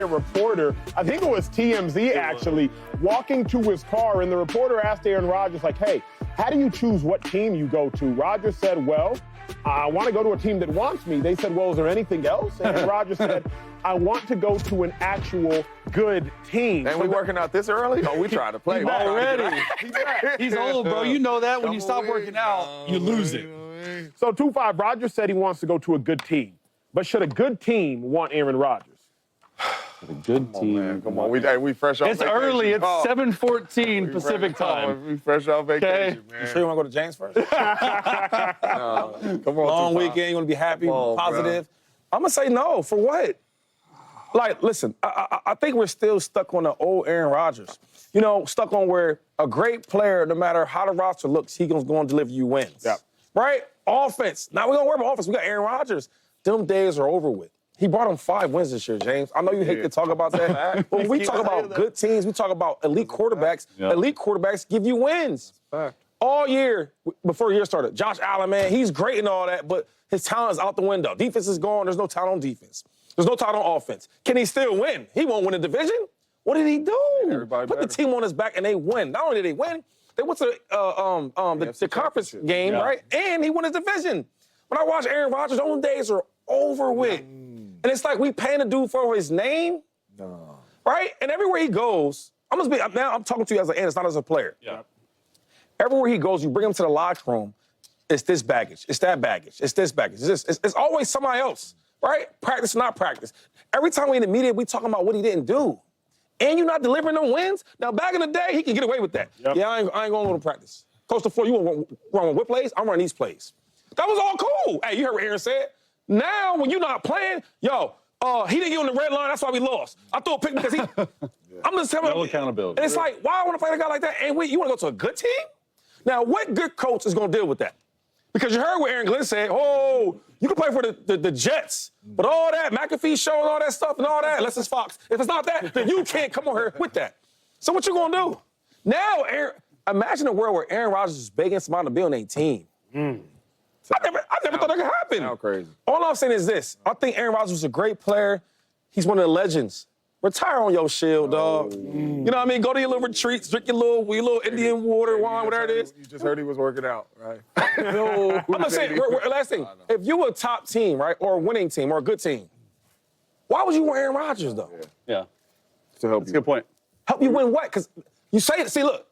A reporter, I think it was TMZ actually, walking to his car, and the reporter asked Aaron Rodgers, like, hey, how do you choose what team you go to? Rodgers said, well, I want to go to a team that wants me. They said, well, is there anything else? And Rodgers said, I want to go to an actual good team. And we working out this early? Oh, we trying to play. Already. He's old, bro. You know that. When you stop working out, you lose it. So 2-5, Rodgers said he wants to go to a good team. But should a good team want Aaron Rodgers? A good team. Man, come on. We fresh off It's vacation. early. It's 7:14 Pacific time. We fresh off vacation, man. You sure you want to go to James first? Come on, Long Tupac. weekend, you want to be happy, Come on, positive. I'm going to say no. For what? Like, listen, I think we're still stuck on the old Aaron Rodgers. You know, stuck on where a great player, no matter how the roster looks, he's going to deliver you wins. Yep. Right? Offense. Now, we're going to worry about offense. We got Aaron Rodgers. Them days are over with. He brought him 5 wins this year, James. I know you hate to talk about that. But when we talk about good teams, we talk about elite quarterbacks. Yep. Elite quarterbacks give you wins. All year, before the year started, Josh Allen, man, he's great and all that, but his talent is out the window. Defense is gone. There's no talent on defense. There's no talent on offense. Can he still win? He won't win a division. What did he do? Everybody Put the better. team on his back and they win. Not only did they win, they went to the conference game, right? And he won his division. When I watch Aaron Rodgers, those days are over with. And it's like we paying a dude for his name, right? And everywhere he goes, I'm talking to you as an analyst, not as a player. Yeah. Everywhere he goes, you bring him to the locker room, it's this baggage, it's that baggage, it's this baggage, it's always somebody else, right? Practice, not practice. Every time we in the media, we talking about what he didn't do. And you're not delivering them wins? Now, back in the day, he can get away with that. Yep. Yeah, I ain't going to go to practice. Coach DeFleur, you want to run what plays? I'm running these plays. That was all cool. Hey, you heard what Aaron said. Now, when you're not playing, he didn't get on the red line, that's why we lost. I threw a pick because he... I'm just telling you. No accountability. And it's like, why I want to play a guy like that? And you want to go to a good team? Now, what good coach is going to deal with that? Because you heard what Aaron Glenn said, you can play for the Jets, but all that, McAfee show and all that stuff and all that, unless it's Fox. If it's not that, then you can't come on here with that. So what you going to do? Now, imagine a world where Aaron Rodgers is begging somebody to be on a team. I never thought that could happen. Sound crazy. All I'm saying is this. I think Aaron Rodgers was a great player. He's one of the legends. Retire on your shield, dog. You know what I mean? Go to your little retreats, drink your little Indian water, wine, whatever it is. You just heard he was working out, right? I'm not saying, last thing, if you were a top team, right, or a winning team, or a good team, why would you want Aaron Rodgers, though? Yeah. To help That's a you. good point. Help you win what? Because you say,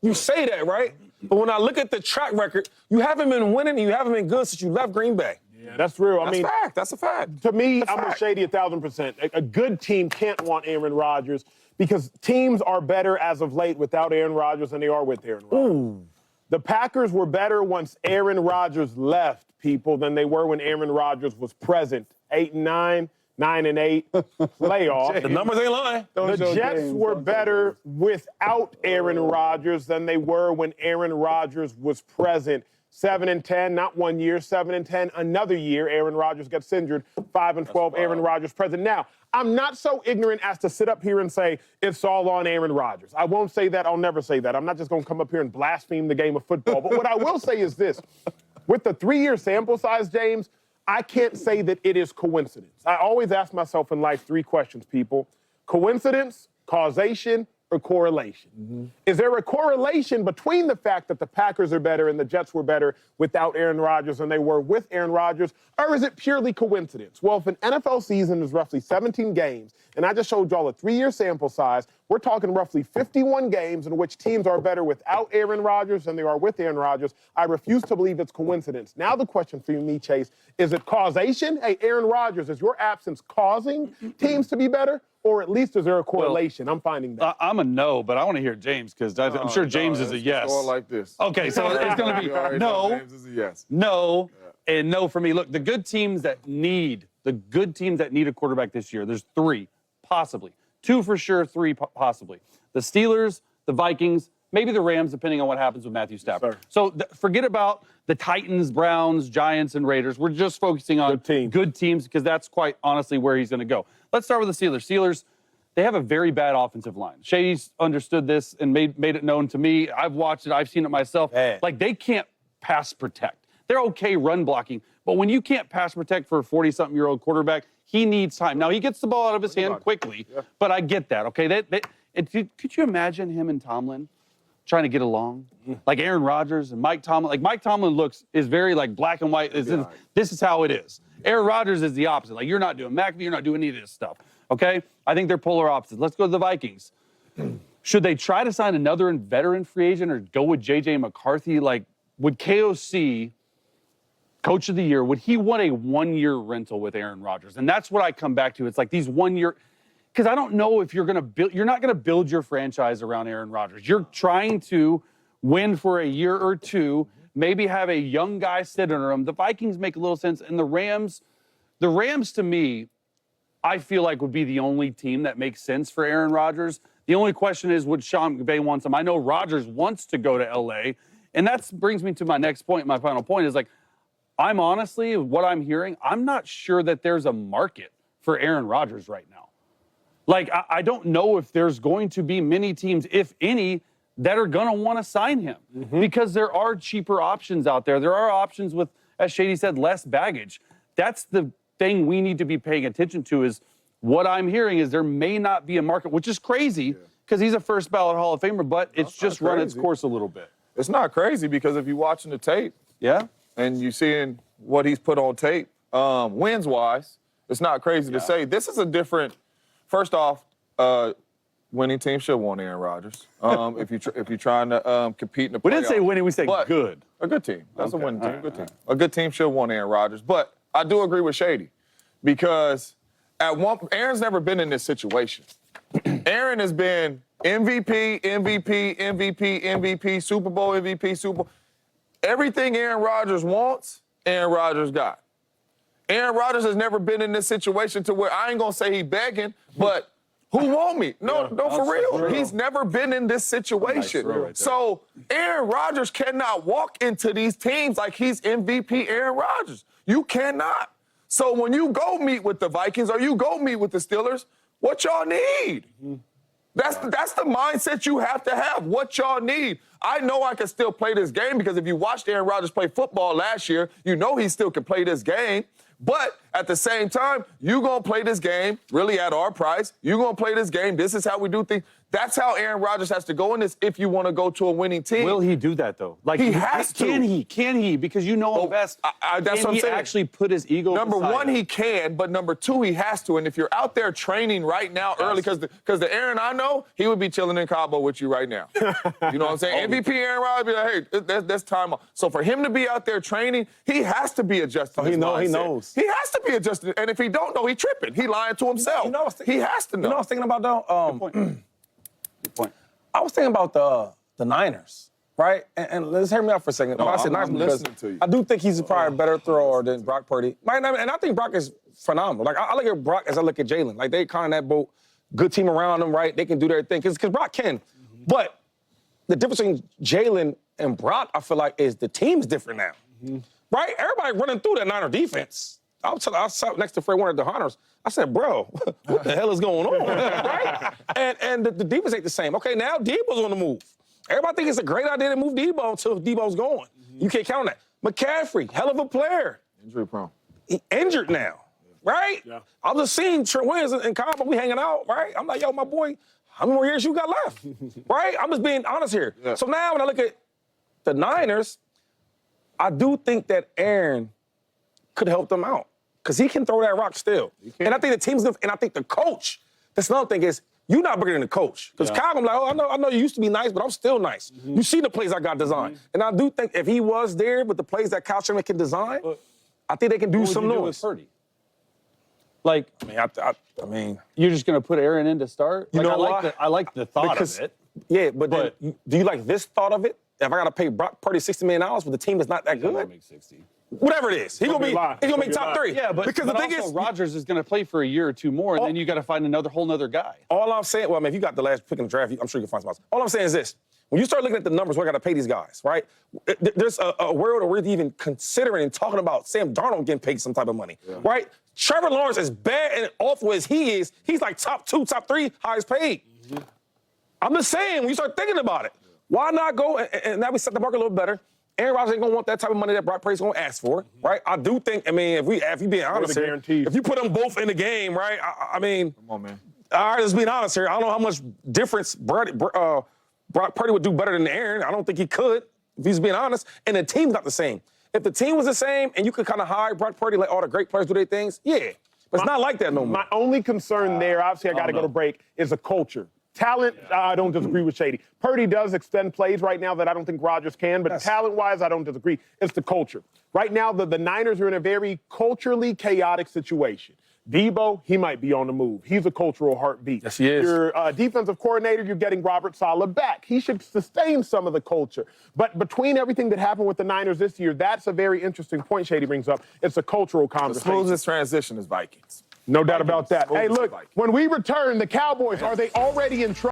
you say that, right? But when I look at the track record, you haven't been winning and you haven't been good since you left Green Bay. Yeah, that's real. That's a fact. To me, That's I'm fact. shady 1,000%. A good team can't want Aaron Rodgers because teams are better as of late without Aaron Rodgers than they are with Aaron Rodgers. The Packers were better once Aaron Rodgers left, people, than they were when Aaron Rodgers was present. 8-9, 9-8, playoff. The numbers ain't lying. The Jets were better without Aaron Rodgers than they were when Aaron Rodgers was present. 7-10, not 1 year, 7-10, another year. Aaron Rodgers gets injured. 5-12, Aaron Rodgers present. Now, I'm not so ignorant as to sit up here and say it's all on Aaron Rodgers. I won't say that. I'll never say that. I'm not just going to come up here and blaspheme the game of football. But what I will say is this. With the 3-year sample size, James, I can't say that it is coincidence. I always ask myself in life 3 questions, people. Coincidence, causation, or correlation? Is there a correlation between the fact that the Packers are better and the Jets were better without Aaron Rodgers than they were with Aaron Rodgers, or is it purely coincidence? Well, if an NFL season is roughly 17 games, and I just showed y'all a 3-year sample size, we're talking roughly 51 games in which teams are better without Aaron Rodgers than they are with Aaron Rodgers. I refuse to believe it's coincidence. Now the question for me, Chase, is it causation? Hey, Aaron Rodgers, is your absence causing teams to be better? Or at least is there a correlation? I'm finding that. I'm a no, but I want to hear James because I'm sure James is a yes. It's going like this. Okay, so it's going to be You already know James is a yes. no, and no for me. Look, the good teams that need a quarterback this year, there's 3, possibly. 2 for sure, 3 possibly. The Steelers, the Vikings, maybe the Rams, depending on what happens with Matthew Stafford. Yes, So forget about the Titans, Browns, Giants, and Raiders. We're just focusing on good teams because that's quite honestly where he's going to go. Let's start with the Steelers. Steelers, they have a very bad offensive line. Shady's understood this and made it known to me. I've watched it. I've seen it myself. Like, they can't pass protect. They're okay run blocking, but when you can't pass protect for a 40-something-year-old quarterback, he needs time. Now, he gets the ball out of his hand quickly, but I get that, okay? Could you imagine him and Tomlin trying to get along? Like Aaron Rodgers and Mike Tomlin. Like Mike Tomlin is very like black and white. This is how it is. Aaron Rodgers is the opposite. Like, you're not doing McAfee, you're not doing any of this stuff, okay? I think they're polar opposites. Let's go to the Vikings. Should they try to sign another veteran free agent or go with J.J. McCarthy? Like, would KOC, Coach of the Year, would he want a one-year rental with Aaron Rodgers? And that's what I come back to. It's like these 1 year, because I don't know if you're not going to build your franchise around Aaron Rodgers. You're trying to win for a year or two, maybe have a young guy sit under him. The Vikings make a little sense. And the Rams to me, I feel like would be the only team that makes sense for Aaron Rodgers. The only question is, would Sean McVay want him? I know Rodgers wants to go to L.A., and that brings me to my next point. My final point is, like, I'm honestly, what I'm hearing, I'm not sure that there's a market for Aaron Rodgers right now. Like, I don't know if there's going to be many teams, if any, that are going to want to sign him because there are cheaper options out there. There are options with, as Shady said, less baggage. That's the thing we need to be paying attention to. Is what I'm hearing is there may not be a market, which is crazy because he's a first ballot Hall of Famer, but it's just run its course a little bit. It's not crazy because if you're watching the tape and you're seeing what he's put on tape, wins-wise, it's not crazy to say. This is a different, first off, winning team should want Aaron Rodgers. If you're trying to compete in the playoffs. We didn't say winning, we said good. A good team. That's a winning team, good team. A good team should want Aaron Rodgers. But I do agree with Shady because Aaron's never been in this situation. Aaron has been MVP, MVP, MVP, MVP, Super Bowl MVP, Super Bowl. Everything Aaron Rodgers wants, Aaron Rodgers got. Aaron Rodgers has never been in this situation to where I ain't gonna say he begging, but who want me? No, for real. He's never been in this situation. So Aaron Rodgers cannot walk into these teams like he's MVP Aaron Rodgers. You cannot. So when you go meet with the Vikings or you go meet with the Steelers, what y'all need? That's the mindset you have to have, what y'all need. I know I can still play this game because if you watched Aaron Rodgers play football last year, you know he still can play this game. But at the same time, you're going to play this game really at our price. You're going to play this game. This is how we do things. That's how Aaron Rodgers has to go in this if you want to go to a winning team. Will he do that, though? Like, he has to. Can he? Because you know him best. That's what I'm saying. Actually put his ego Number beside one, him? he can, but number two, he has to. And if you're out there training right now early, because the Aaron I know, he would be chilling in Cabo with you right now. You know what I'm saying? MVP Aaron Rodgers be like, hey, that's time off. So for him to be out there training, he has to be adjusted. He knows. He has to be adjusted. And if he don't know, he tripping. He lying to himself. He has to know. You know what I was thinking about, though? Good point. I was thinking about the Niners, right? And let's hear me out for a second. No, I said Niners I'm because listening to you. I do think he's probably a better thrower than Brock Purdy. And I think Brock is phenomenal. Like, I look at Brock as I look at Jalen. Like, they kind of that boat, good team around them, right? They can do their thing. Because Brock can. But the difference between Jalen and Brock, I feel like, is the team's different now. Right? Everybody running through that Niner defense. I was next to Fred Warner at the Hunters. I said, bro, what the hell is going on? Right? And the defense ain't the same. Okay, now Debo's on the move. Everybody thinks it's a great idea to move Debo until Debo's gone. You can't count on that. McCaffrey, hell of a player. Injury prone. He injured now, right? Yeah. I was just seeing Trent Williams and Cabo, we hanging out, right? I'm like, yo, my boy, how many more years you got left? Right? I'm just being honest here. Yeah. So now when I look at the Niners, I do think that Aaron could help them out because he can throw that rock still. And I think the team's good, and I think the coach, that's another thing is, you're not bigger than the coach. Because Kyle, I'm like, oh, I know you used to be nice, but I'm still nice. You see the plays I got designed. And I do think if he was there with the plays that Kyle Sherman can design, I think they can do some noise. Like, I mean, you're just going to put Aaron in to start? You know I like the thought of it. Yeah, but then, do you like this thought of it? If I got to pay Brock Purdy $60 million with a team that's not that good? Make 60. Whatever it is. He's going to be top three. Yeah, but the thing is, Rodgers is going to play for a year or two more, and then you got to find whole nother guy. All I'm saying, well, I mean, if you got the last pick in the draft, I'm sure you can find somebody else. All I'm saying is this. When you start looking at the numbers, we got to pay these guys, right? There's a world where we're even considering and talking about Sam Darnold getting paid some type of money, right? Trevor Lawrence, as bad and awful as he is, he's like top 2, top 3 highest paid. I'm just saying, when you start thinking about it, why not go, and now we set the market a little better, Aaron Rodgers ain't gonna want that type of money that Brock Purdy's gonna ask for, right? I do think, I mean, if you being honest the here, guarantees? if you put them both in the game, right? I mean, Come on, man. all right, let's be honest here. I don't know how much difference Brock Purdy would do better than Aaron. I don't think he could, if he's being honest. And the team's not the same. If the team was the same and you could kind of hire Brock Purdy, let all the great players do their things, yeah. But it's not like that no more. My only concern there, obviously I got to go to break, is a culture. Talent, I don't disagree with Shady. Purdy does extend plays right now that I don't think Rodgers can, but talent-wise, I don't disagree. It's the culture. Right now, the Niners are in a very culturally chaotic situation. Debo, he might be on the move. He's a cultural heartbeat. Yes, he is. Your defensive coordinator, you're getting Robert Saleh back. He should sustain some of the culture. But between everything that happened with the Niners this year, that's a very interesting point Shady brings up. It's a cultural The conversation. smoothest transition is Vikings. No doubt about that. Hey, Smoothest look, Vikings. when we return, the Cowboys, are they already in trouble?